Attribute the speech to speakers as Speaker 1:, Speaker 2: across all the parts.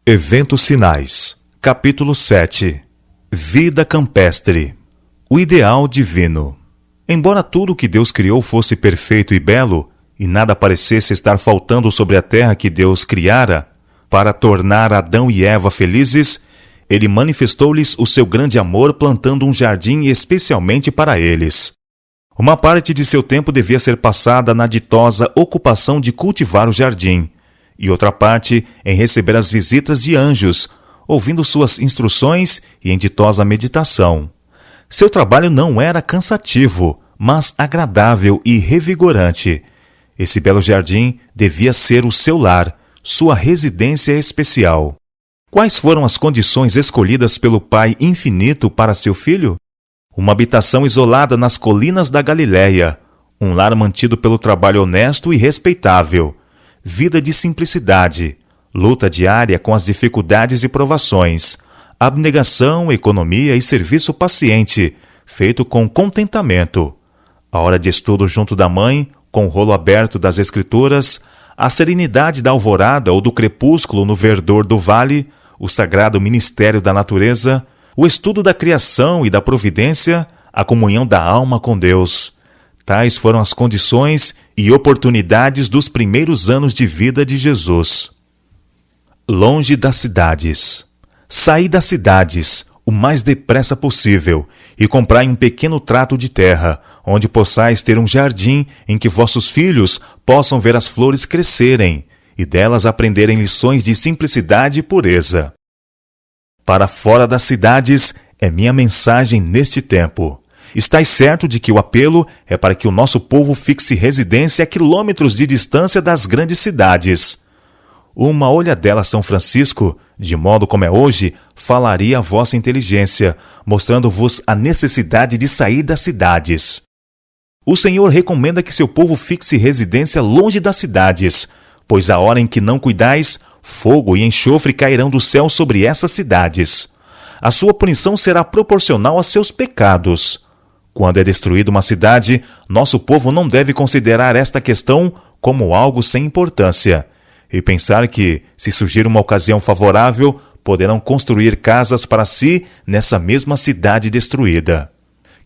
Speaker 1: Eventos finais. Capítulo 7. Vida campestre. O ideal divino. Embora tudo o que Deus criou fosse perfeito e belo, e nada parecesse estar faltando sobre a terra que Deus criara, para tornar Adão e Eva felizes, Ele manifestou-lhes o seu grande amor plantando um jardim especialmente para eles. Uma parte de seu tempo devia ser passada na ditosa ocupação de cultivar o jardim, e outra parte em receber as visitas de anjos, ouvindo suas instruções e em ditosa meditação. Seu trabalho não era cansativo, mas agradável e revigorante. Esse belo jardim devia ser o seu lar, sua residência especial. Quais foram as condições escolhidas pelo Pai infinito para seu filho? Uma habitação isolada nas colinas da Galiléia, um lar mantido pelo trabalho honesto e respeitável, vida de simplicidade, luta diária com as dificuldades e provações, abnegação, economia e serviço paciente, feito com contentamento, a hora de estudo junto da mãe, com o rolo aberto das Escrituras, a serenidade da alvorada ou do crepúsculo no verdor do vale, o sagrado ministério da natureza, o estudo da criação e da providência, a comunhão da alma com Deus. Tais foram as condições e oportunidades dos primeiros anos de vida de Jesus. Longe das cidades. Saí das cidades o mais depressa possível e comprai um pequeno trato de terra, onde possais ter um jardim em que vossos filhos possam ver as flores crescerem e delas aprenderem lições de simplicidade e pureza. Para fora das cidades é minha mensagem neste tempo. Estais certo de que o apelo é para que o nosso povo fixe residência a quilômetros de distância das grandes cidades. Uma olhadela a São Francisco, de modo como é hoje, falaria a vossa inteligência, mostrando-vos a necessidade de sair das cidades. O Senhor recomenda que seu povo fixe residência longe das cidades, pois a hora em que não cuidais, fogo e enxofre cairão do céu sobre essas cidades. A sua punição será proporcional a seus pecados. Quando é destruída uma cidade, nosso povo não deve considerar esta questão como algo sem importância, e pensar que, se surgir uma ocasião favorável, poderão construir casas para si nessa mesma cidade destruída.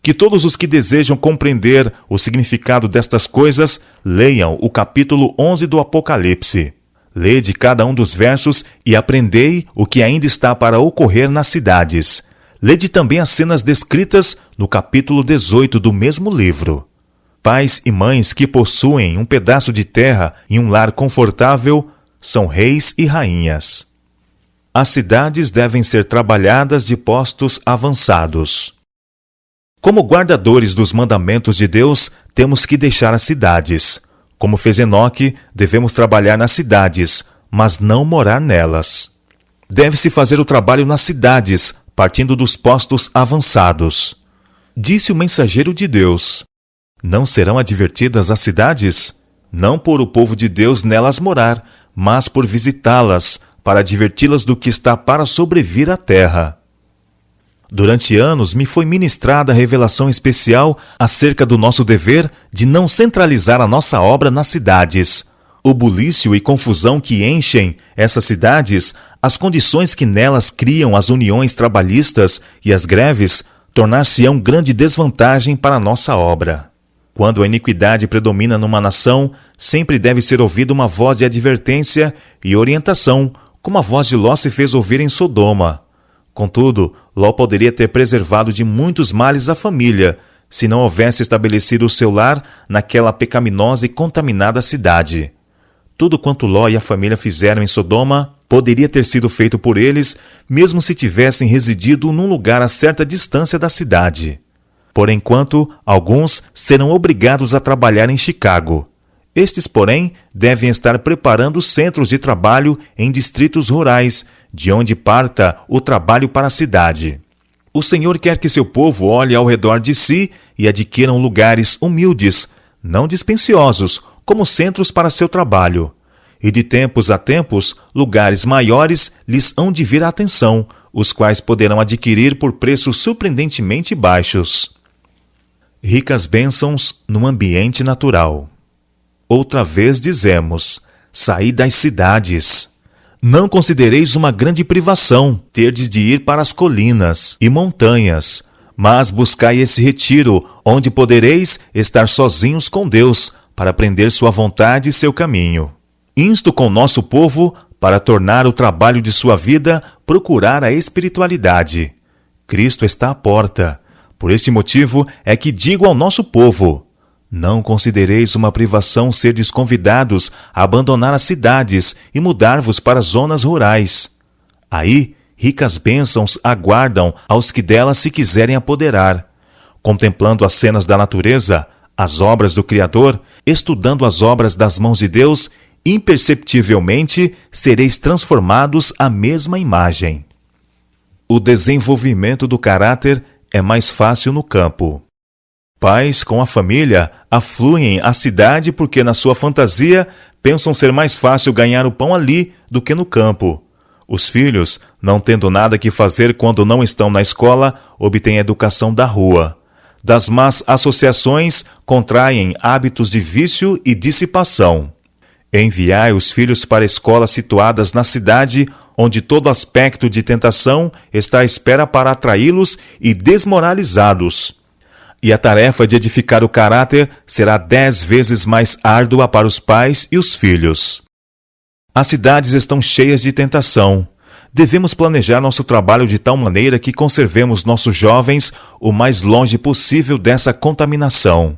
Speaker 1: Que todos os que desejam compreender o significado destas coisas leiam o capítulo 11 do Apocalipse. Lede cada um dos versos e aprendei o que ainda está para ocorrer nas cidades. Lede também as cenas descritas no capítulo 18 do mesmo livro. Pais e mães que possuem um pedaço de terra e um lar confortável são reis e rainhas. As cidades devem ser trabalhadas de postos avançados. Como guardadores dos mandamentos de Deus, temos que deixar as cidades. Como fez Enoque, devemos trabalhar nas cidades, mas não morar nelas. Deve-se fazer o trabalho nas cidades, partindo dos postos avançados. Disse o mensageiro de Deus: não serão advertidas as cidades? Não por o povo de Deus nelas morar, mas por visitá-las, para adverti-las do que está para sobrevir à terra. Durante anos me foi ministrada a revelação especial acerca do nosso dever de não centralizar a nossa obra nas cidades. O bulício e confusão que enchem essas cidades, as condições que nelas criam as uniões trabalhistas e as greves, tornar-se-ão grande desvantagem para a nossa obra. Quando a iniquidade predomina numa nação, sempre deve ser ouvida uma voz de advertência e orientação, como a voz de Ló se fez ouvir em Sodoma. Contudo, Ló poderia ter preservado de muitos males a família, se não houvesse estabelecido o seu lar naquela pecaminosa e contaminada cidade. Tudo quanto Ló e a família fizeram em Sodoma poderia ter sido feito por eles, mesmo se tivessem residido num lugar a certa distância da cidade. Por enquanto, alguns serão obrigados a trabalhar em Chicago. Estes, porém, devem estar preparando centros de trabalho em distritos rurais, de onde parta o trabalho para a cidade. O Senhor quer que seu povo olhe ao redor de si e adquiram lugares humildes, não dispendiosos, como centros para seu trabalho. E de tempos a tempos, lugares maiores lhes hão de vir a atenção, os quais poderão adquirir por preços surpreendentemente baixos. Ricas bênçãos no ambiente natural. Outra vez dizemos: saí das cidades. Não considereis uma grande privação terdes de ir para as colinas e montanhas, mas buscai esse retiro, onde podereis estar sozinhos com Deus, para aprender sua vontade e seu caminho. Insto com nosso povo, para tornar o trabalho de sua vida, procurar a espiritualidade. Cristo está à porta. Por esse motivo é que digo ao nosso povo: não considereis uma privação serdes convidados a abandonar as cidades e mudar-vos para zonas rurais. Aí, ricas bênçãos aguardam aos que delas se quiserem apoderar. Contemplando as cenas da natureza, as obras do Criador, estudando as obras das mãos de Deus, imperceptivelmente sereis transformados à mesma imagem. O desenvolvimento do caráter é mais fácil no campo. Pais com a família afluem à cidade porque, na sua fantasia, pensam ser mais fácil ganhar o pão ali do que no campo. Os filhos, não tendo nada que fazer quando não estão na escola, obtêm educação da rua. Das más associações, contraem hábitos de vício e dissipação. Enviai os filhos para escolas situadas na cidade, onde todo aspecto de tentação está à espera para atraí-los e desmoralizá-los. E a tarefa de edificar o caráter será 10 vezes mais árdua para os pais e os filhos. As cidades estão cheias de tentação. Devemos planejar nosso trabalho de tal maneira que conservemos nossos jovens o mais longe possível dessa contaminação.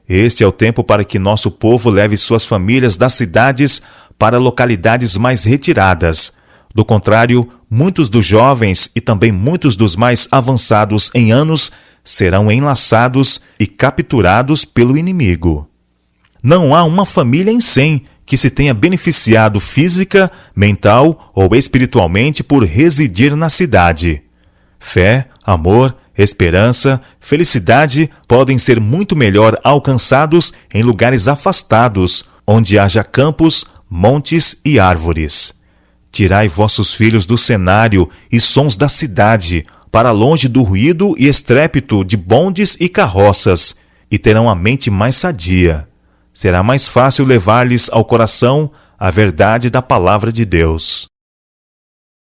Speaker 1: Este é o tempo para que nosso povo leve suas famílias das cidades para localidades mais retiradas. Do contrário, muitos dos jovens e também muitos dos mais avançados em anos serão enlaçados e capturados pelo inimigo. Não há uma família em 100 que se tenha beneficiado física, mental ou espiritualmente por residir na cidade. Fé, amor, esperança, felicidade podem ser muito melhor alcançados em lugares afastados, onde haja campos, montes e árvores. Tirai vossos filhos do cenário e sons da cidade, para longe do ruído e estrépito de bondes e carroças, e terão a mente mais sadia. Será mais fácil levar-lhes ao coração a verdade da palavra de Deus.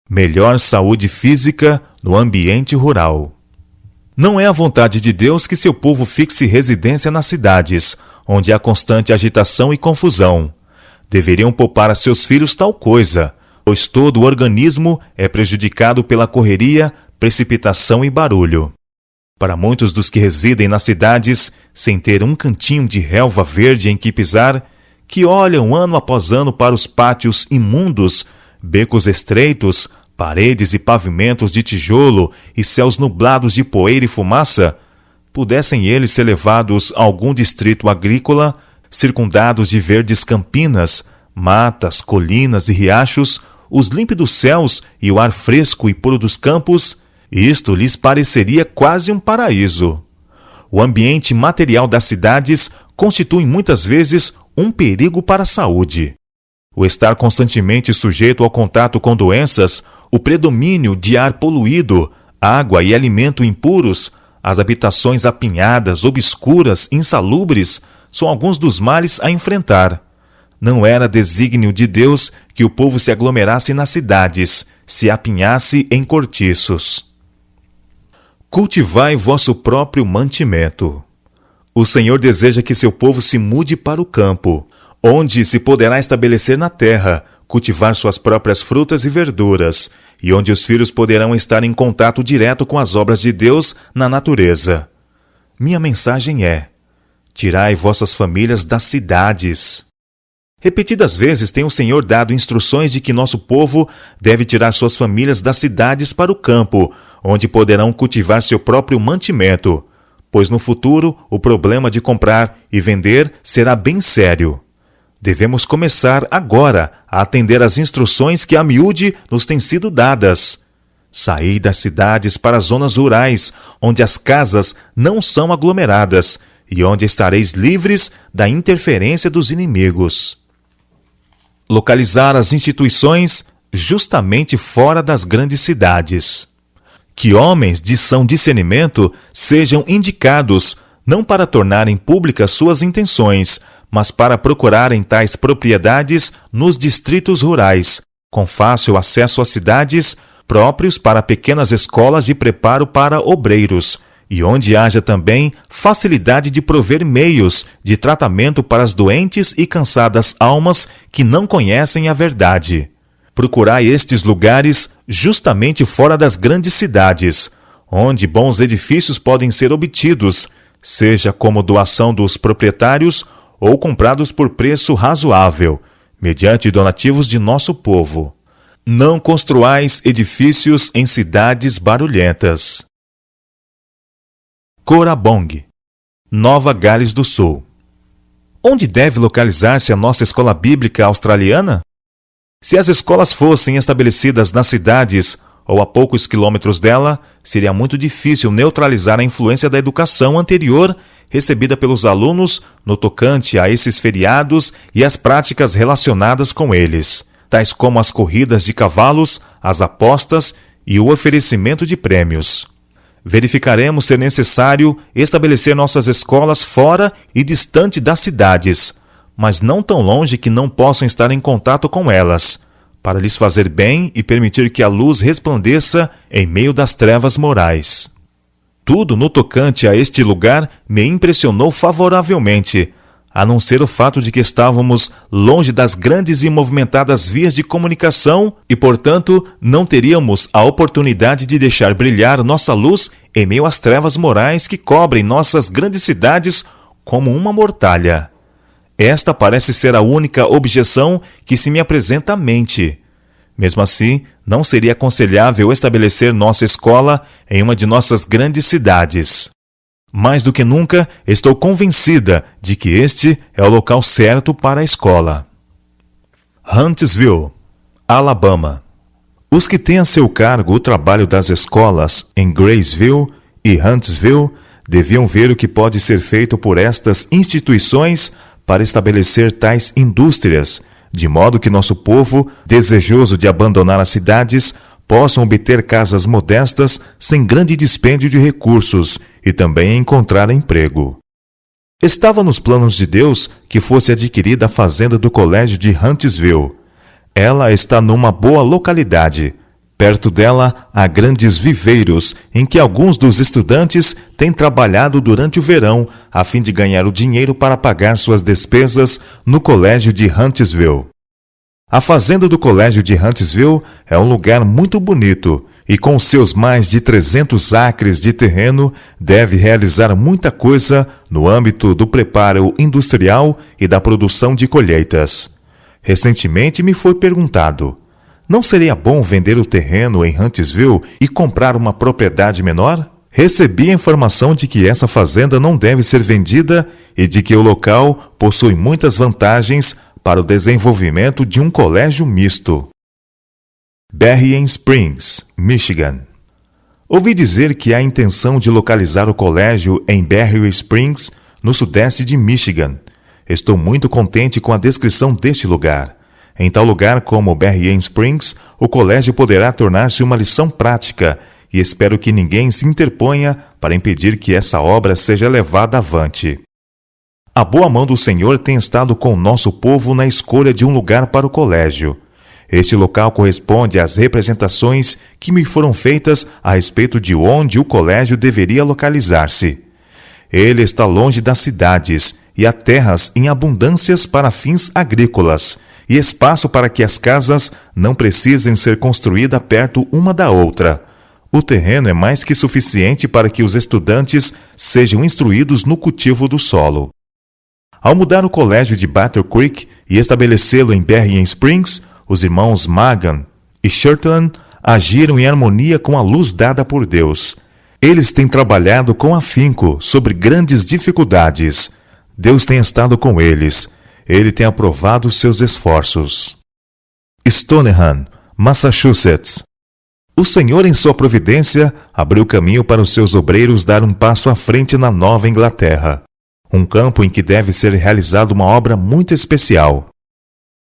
Speaker 1: Melhor saúde física no ambiente rural. Não é a vontade de Deus que seu povo fixe residência nas cidades, onde há constante agitação e confusão. Deveriam poupar a seus filhos tal coisa, pois todo o organismo é prejudicado pela correria, precipitação e barulho. Para muitos dos que residem nas cidades, sem ter um cantinho de relva verde em que pisar, que olham ano após ano para os pátios imundos, becos estreitos, paredes e pavimentos de tijolo e céus nublados de poeira e fumaça, pudessem eles ser levados a algum distrito agrícola, circundados de verdes campinas, matas, colinas e riachos, os límpidos céus e o ar fresco e puro dos campos, isto lhes pareceria quase um paraíso. O ambiente material das cidades constitui muitas vezes um perigo para a saúde. O estar constantemente sujeito ao contato com doenças, o predomínio de ar poluído, água e alimento impuros, as habitações apinhadas, obscuras, insalubres, são alguns dos males a enfrentar. Não era desígnio de Deus que o povo se aglomerasse nas cidades, se apinhasse em cortiços. Cultivai vosso próprio mantimento. O Senhor deseja que seu povo se mude para o campo, onde se poderá estabelecer na terra, cultivar suas próprias frutas e verduras, e onde os filhos poderão estar em contato direto com as obras de Deus na natureza. Minha mensagem é: tirai vossas famílias das cidades. Repetidas vezes tem o Senhor dado instruções de que nosso povo deve tirar suas famílias das cidades para o campo, onde poderão cultivar seu próprio mantimento, pois no futuro o problema de comprar e vender será bem sério. Devemos começar agora a atender às instruções que a miúde nos têm sido dadas. Saí das cidades para as zonas rurais, onde as casas não são aglomeradas e onde estareis livres da interferência dos inimigos. Localizar as instituições justamente fora das grandes cidades. Que homens de são discernimento sejam indicados, não para tornarem públicas suas intenções, mas para procurarem tais propriedades nos distritos rurais, com fácil acesso às cidades, próprios para pequenas escolas de preparo para obreiros, e onde haja também facilidade de prover meios de tratamento para as doentes e cansadas almas que não conhecem a verdade. Procurai estes lugares justamente fora das grandes cidades, onde bons edifícios podem ser obtidos, seja como doação dos proprietários ou comprados por preço razoável, mediante donativos de nosso povo. Não construais edifícios em cidades barulhentas. Corabong, Nova Gales do Sul. Onde deve localizar-se a nossa escola bíblica australiana? Se as escolas fossem estabelecidas nas cidades ou a poucos quilômetros dela, seria muito difícil neutralizar a influência da educação anterior recebida pelos alunos no tocante a esses feriados e as práticas relacionadas com eles, tais como as corridas de cavalos, as apostas e o oferecimento de prêmios. Verificaremos ser necessário estabelecer nossas escolas fora e distante das cidades, mas não tão longe que não possam estar em contato com elas, para lhes fazer bem e permitir que a luz resplandeça em meio das trevas morais. Tudo no tocante a este lugar me impressionou favoravelmente, a não ser o fato de que estávamos longe das grandes e movimentadas vias de comunicação e, portanto, não teríamos a oportunidade de deixar brilhar nossa luz em meio às trevas morais que cobrem nossas grandes cidades como uma mortalha. Esta parece ser a única objeção que se me apresenta à mente. Mesmo assim, não seria aconselhável estabelecer nossa escola em uma de nossas grandes cidades. Mais do que nunca, estou convencida de que este é o local certo para a escola. Huntsville, Alabama. Os que têm a seu cargo o trabalho das escolas em Graceville e Huntsville deviam ver o que pode ser feito por estas instituições para estabelecer tais indústrias, de modo que nosso povo, desejoso de abandonar as cidades, possam obter casas modestas sem grande dispêndio de recursos e também encontrar emprego. Estava nos planos de Deus que fosse adquirida a fazenda do colégio de Huntsville. Ela está numa boa localidade. Perto dela há grandes viveiros em que alguns dos estudantes têm trabalhado durante o verão a fim de ganhar o dinheiro para pagar suas despesas no colégio de Huntsville. A fazenda do colégio de Huntsville é um lugar muito bonito e, com seus mais de 300 acres de terreno, deve realizar muita coisa no âmbito do preparo industrial e da produção de colheitas. Recentemente me foi perguntado: não seria bom vender o terreno em Huntsville e comprar uma propriedade menor? Recebi a informação de que essa fazenda não deve ser vendida e de que o local possui muitas vantagens para o desenvolvimento de um colégio misto. Berrien Springs, Michigan. Ouvi dizer que há intenção de localizar o colégio em Berrien Springs, no sudeste de Michigan. Estou muito contente com a descrição deste lugar. Em tal lugar como Berrien Springs, o colégio poderá tornar-se uma lição prática e espero que ninguém se interponha para impedir que essa obra seja levada avante. A boa mão do Senhor tem estado com o nosso povo na escolha de um lugar para o colégio. Este local corresponde às representações que me foram feitas a respeito de onde o colégio deveria localizar-se. Ele está longe das cidades e há terras em abundâncias para fins agrícolas e espaço para que as casas não precisem ser construídas perto uma da outra. O terreno é mais que suficiente para que os estudantes sejam instruídos no cultivo do solo. Ao mudar o colégio de Battle Creek e estabelecê-lo em Berrien Springs, os irmãos Magan e Shirtland agiram em harmonia com a luz dada por Deus. Eles têm trabalhado com afinco sobre grandes dificuldades. Deus tem estado com eles. Ele tem aprovado seus esforços. Stoneham, Massachusetts. O Senhor, em sua providência, abriu caminho para os seus obreiros dar um passo à frente na Nova Inglaterra. Um campo em que deve ser realizada uma obra muito especial.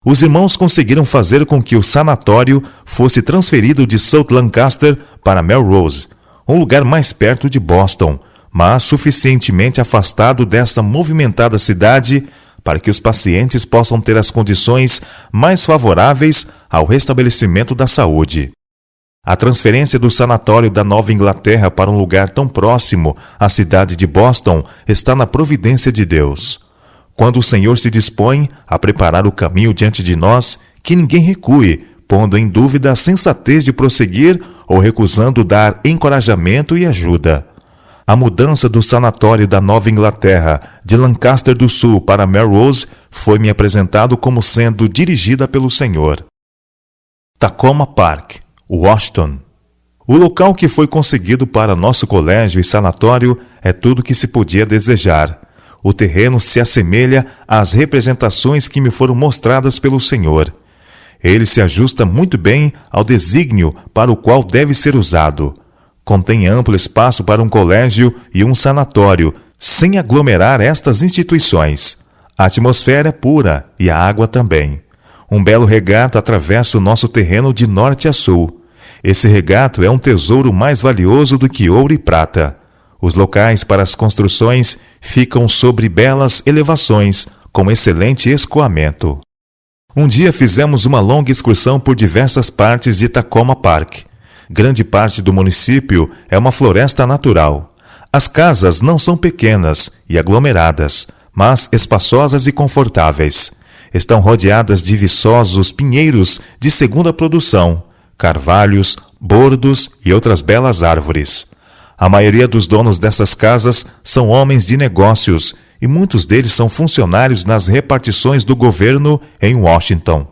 Speaker 1: Os irmãos conseguiram fazer com que o sanatório fosse transferido de South Lancaster para Melrose, um lugar mais perto de Boston, mas suficientemente afastado desta movimentada cidade para que os pacientes possam ter as condições mais favoráveis ao restabelecimento da saúde. A transferência do sanatório da Nova Inglaterra para um lugar tão próximo à cidade de Boston está na providência de Deus. Quando o Senhor se dispõe a preparar o caminho diante de nós, que ninguém recue, pondo em dúvida a sensatez de prosseguir ou recusando dar encorajamento e ajuda. A mudança do sanatório da Nova Inglaterra de Lancaster do Sul para Melrose foi-me apresentado como sendo dirigida pelo Senhor. Tacoma Park, Washington. O local que foi conseguido para nosso colégio e sanatório é tudo que se podia desejar. O terreno se assemelha às representações que me foram mostradas pelo Senhor. Ele se ajusta muito bem ao desígnio para o qual deve ser usado. Contém amplo espaço para um colégio e um sanatório, sem aglomerar estas instituições. A atmosfera é pura e a água também. Um belo regato atravessa o nosso terreno de norte a sul. Esse regato é um tesouro mais valioso do que ouro e prata. Os locais para as construções ficam sobre belas elevações, com excelente escoamento. Um dia fizemos uma longa excursão por diversas partes de Tacoma Park. Grande parte do município é uma floresta natural. As casas não são pequenas e aglomeradas, mas espaçosas e confortáveis. Estão rodeadas de viçosos pinheiros de segunda produção, carvalhos, bordos e outras belas árvores. A maioria dos donos dessas casas são homens de negócios e muitos deles são funcionários nas repartições do governo em Washington.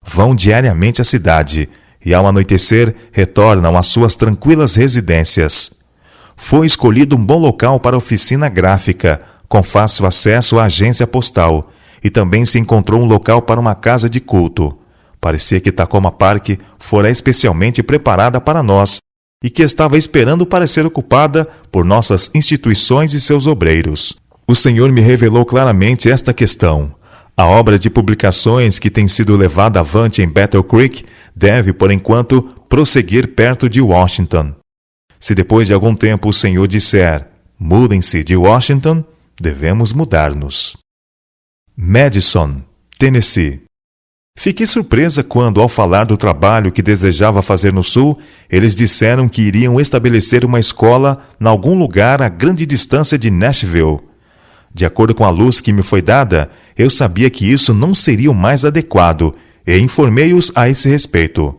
Speaker 1: Vão diariamente à cidade e, ao anoitecer, retornam às suas tranquilas residências. Foi escolhido um bom local para a oficina gráfica, com fácil acesso à agência postal, e também se encontrou um local para uma casa de culto. Parecia que Tacoma Park fora especialmente preparada para nós e que estava esperando para ser ocupada por nossas instituições e seus obreiros. O Senhor me revelou claramente esta questão. A obra de publicações que tem sido levada avante em Battle Creek deve, por enquanto, prosseguir perto de Washington. Se depois de algum tempo o Senhor disser, mudem-se de Washington, devemos mudar-nos. Madison, Tennessee. Fiquei surpresa quando, ao falar do trabalho que desejava fazer no Sul, eles disseram que iriam estabelecer uma escola em algum lugar a grande distância de Nashville. De acordo com a luz que me foi dada, eu sabia que isso não seria o mais adequado e informei-os a esse respeito.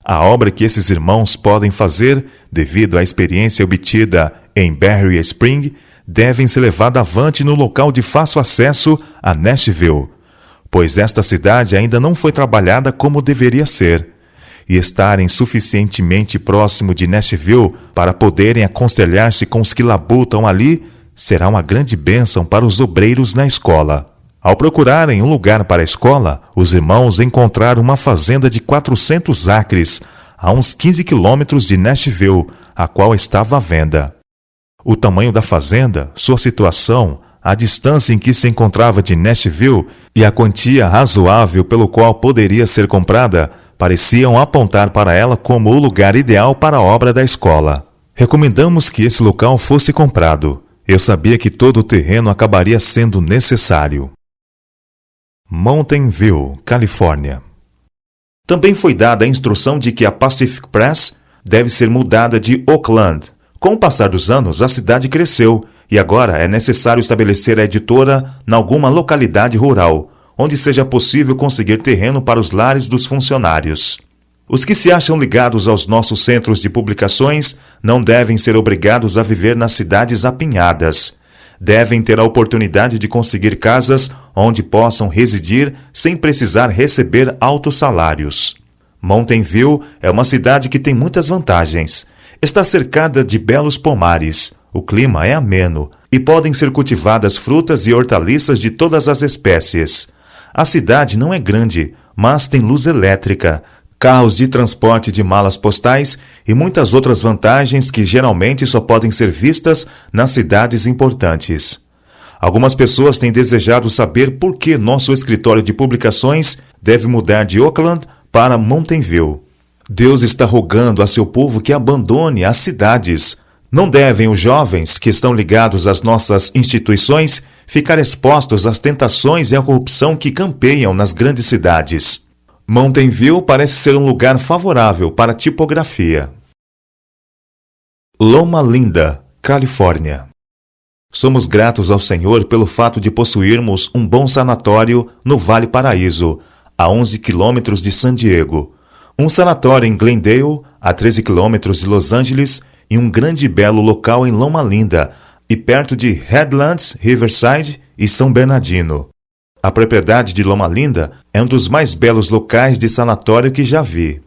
Speaker 1: A obra que esses irmãos podem fazer, devido à experiência obtida em Berry Spring, devem ser levada avante no local de fácil acesso a Nashville, pois esta cidade ainda não foi trabalhada como deveria ser, e estarem suficientemente próximo de Nashville para poderem aconselhar-se com os que labutam ali, será uma grande bênção para os obreiros na escola. Ao procurarem um lugar para a escola, os irmãos encontraram uma fazenda de 400 acres, a uns 15 quilômetros de Nashville, a qual estava à venda. O tamanho da fazenda, sua situação, a distância em que se encontrava de Nashville e a quantia razoável pelo qual poderia ser comprada, pareciam apontar para ela como o lugar ideal para a obra da escola. Recomendamos que esse local fosse comprado. Eu sabia que todo o terreno acabaria sendo necessário. Mountain View, Califórnia. Também foi dada a instrução de que a Pacific Press deve ser mudada de Oakland. Com o passar dos anos, a cidade cresceu e agora é necessário estabelecer a editora em alguma localidade rural, onde seja possível conseguir terreno para os lares dos funcionários. Os que se acham ligados aos nossos centros de publicações não devem ser obrigados a viver nas cidades apinhadas. Devem ter a oportunidade de conseguir casas onde possam residir sem precisar receber altos salários. Mountain View é uma cidade que tem muitas vantagens. Está cercada de belos pomares, o clima é ameno e podem ser cultivadas frutas e hortaliças de todas as espécies. A cidade não é grande, mas tem luz elétrica, carros de transporte de malas postais e muitas outras vantagens que geralmente só podem ser vistas nas cidades importantes. Algumas pessoas têm desejado saber por que nosso escritório de publicações deve mudar de Oakland para Mountain View. Deus está rogando a seu povo que abandone as cidades. Não devem os jovens que estão ligados às nossas instituições ficar expostos às tentações e à corrupção que campeiam nas grandes cidades. Mountain View parece ser um lugar favorável para a tipografia. Loma Linda, Califórnia. Somos gratos ao Senhor pelo fato de possuirmos um bom sanatório no Vale Paraíso, a 11 quilômetros de San Diego, um sanatório em Glendale, a 13 quilômetros de Los Angeles, e um grande e belo local em Loma Linda, e perto de Headlands, Riverside e São Bernardino. A propriedade de Loma Linda é um dos mais belos locais de sanatório que já vi.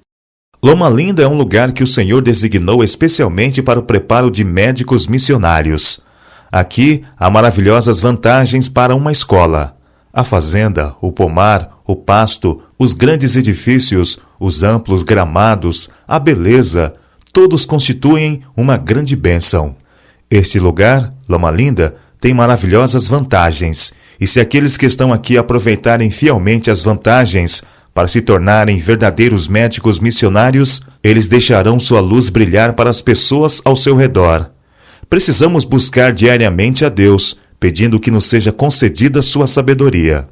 Speaker 1: Loma Linda é um lugar que o Senhor designou especialmente para o preparo de médicos missionários. Aqui há maravilhosas vantagens para uma escola. A fazenda, o pomar, o pasto, os grandes edifícios, os amplos gramados, a beleza, todos constituem uma grande bênção. Este lugar, Loma Linda, tem maravilhosas vantagens, e se aqueles que estão aqui aproveitarem fielmente as vantagens para se tornarem verdadeiros médicos missionários, eles deixarão sua luz brilhar para as pessoas ao seu redor. Precisamos buscar diariamente a Deus, pedindo que nos seja concedida sua sabedoria.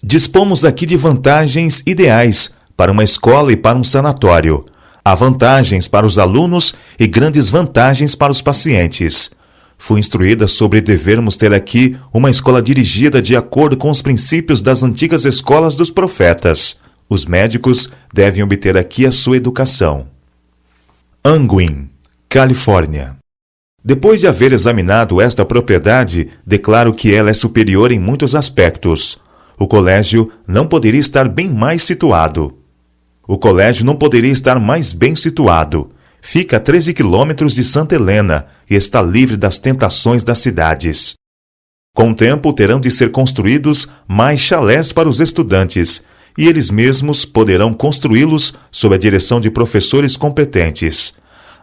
Speaker 1: Dispomos aqui de vantagens ideais para uma escola e para um sanatório. Há vantagens para os alunos e grandes vantagens para os pacientes. Fui instruída sobre devermos ter aqui uma escola dirigida de acordo com os princípios das antigas escolas dos profetas. Os médicos devem obter aqui a sua educação. Unwin, Califórnia. Depois de haver examinado esta propriedade, declaro que ela é superior em muitos aspectos. O colégio não poderia estar bem mais situado. Fica a 13 quilômetros de Santa Helena e está livre das tentações das cidades. Com o tempo, terão de ser construídos mais chalés para os estudantes, e eles mesmos poderão construí-los sob a direção de professores competentes.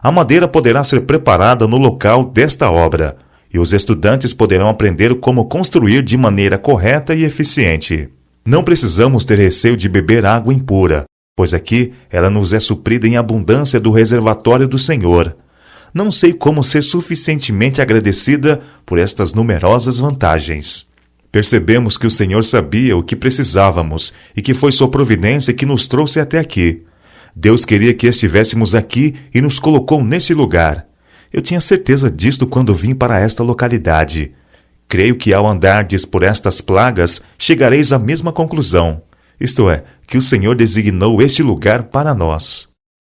Speaker 1: A madeira poderá ser preparada no local desta obra, e os estudantes poderão aprender como construir de maneira correta e eficiente. Não precisamos ter receio de beber água impura, pois aqui ela nos é suprida em abundância do reservatório do Senhor. Não sei como ser suficientemente agradecida por estas numerosas vantagens. Percebemos que o Senhor sabia o que precisávamos e que foi sua providência que nos trouxe até aqui. Deus queria que estivéssemos aqui e nos colocou neste lugar. Eu tinha certeza disto quando vim para esta localidade. Creio que ao andardes por estas plagas, chegareis à mesma conclusão. Isto é, que o Senhor designou este lugar para nós.